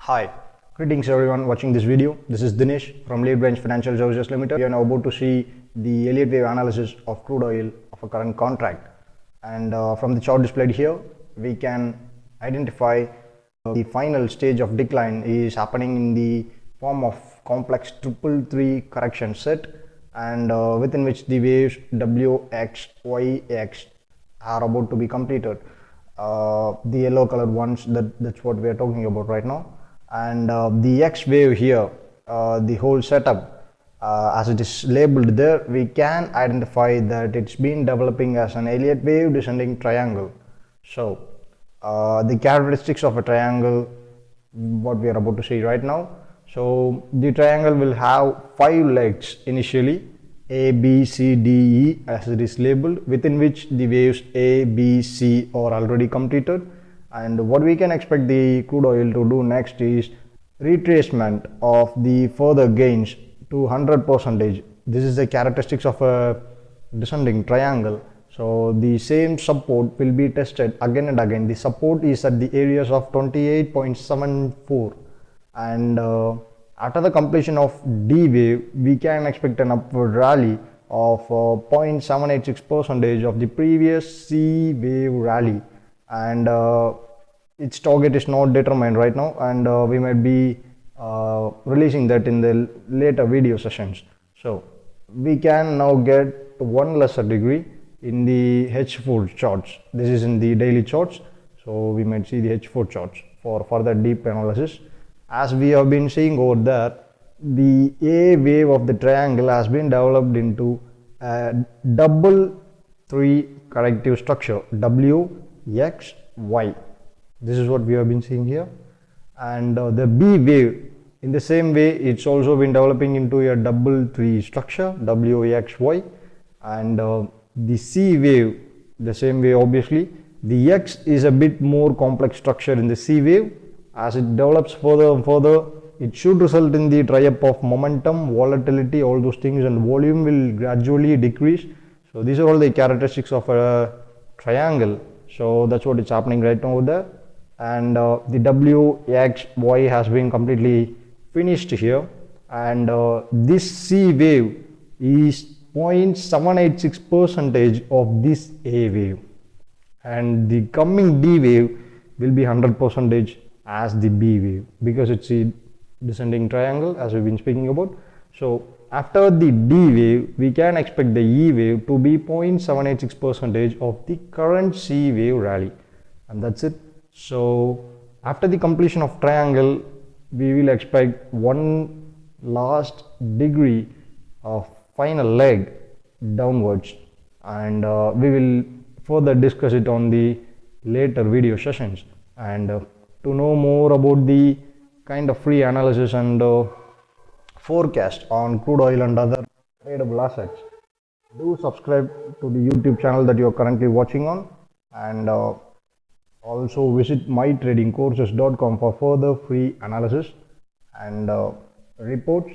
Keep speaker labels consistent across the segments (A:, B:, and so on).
A: Hi, greetings everyone watching this video. This is Dinesh from Lead Branch Financial Services Limited. We are now about to see the Elliott wave analysis of crude oil of a current contract. And from the chart displayed here, we can identify the final stage of decline is happening in the form of complex 333 correction set, and within which the waves W, X, Y, X are about to be completed. The yellow colored ones, that's what we are talking about right now. And the X wave here, the whole setup as it is labeled there, we can identify that it's been developing as an Elliott wave descending triangle. So the characteristics of a triangle, what we are about to see right now. So the triangle will have 5 legs initially, A, B, C, D, E as it is labeled, within which the waves A, B, C are already completed. And what we can expect the crude oil to do next is retracement of the further gains to 100%. This is the characteristics of a descending triangle. So the same support will be tested again and again. The support is at the areas of 28.74, and after the completion of D wave, we can expect an upward rally of 0.786% of the previous C wave rally, and its target is not determined right now, and we might be releasing that in the later video sessions. So we can now get one lesser degree in the H4 charts. This is in the daily charts, so we might see the H4 charts for further deep analysis. As we have been seeing over there, the A wave of the triangle has been developed into a double 3 corrective structure, W, X, Y. This is what we have been seeing here. And the B wave, in the same way, it's also been developing into a double 3 structure, W, X, Y. And the C wave, the same way obviously. The X is a bit more complex structure in the C wave. As it develops further and further, it should result in the dry up of momentum, volatility, all those things, and volume will gradually decrease. So these are all the characteristics of a triangle. So that's what is happening right now there. And the W, X, Y has been completely finished here. And this C wave is 0.786% of this A wave. And the coming D wave will be 100% as the B wave, because it's a descending triangle as we've been speaking about. So after the D wave, we can expect the E wave to be 0.786% of the current C wave rally, and that's it. So after the completion of triangle, we will expect one last degree of final leg downwards, and we will further discuss it on the later video sessions. And to know more about the kind of free analysis and forecast on crude oil and other tradable assets, do subscribe to the YouTube channel that you are currently watching on, and also visit mytradingcourses.com for further free analysis and reports.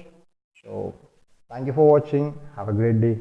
A: So thank you for watching. Have a great day.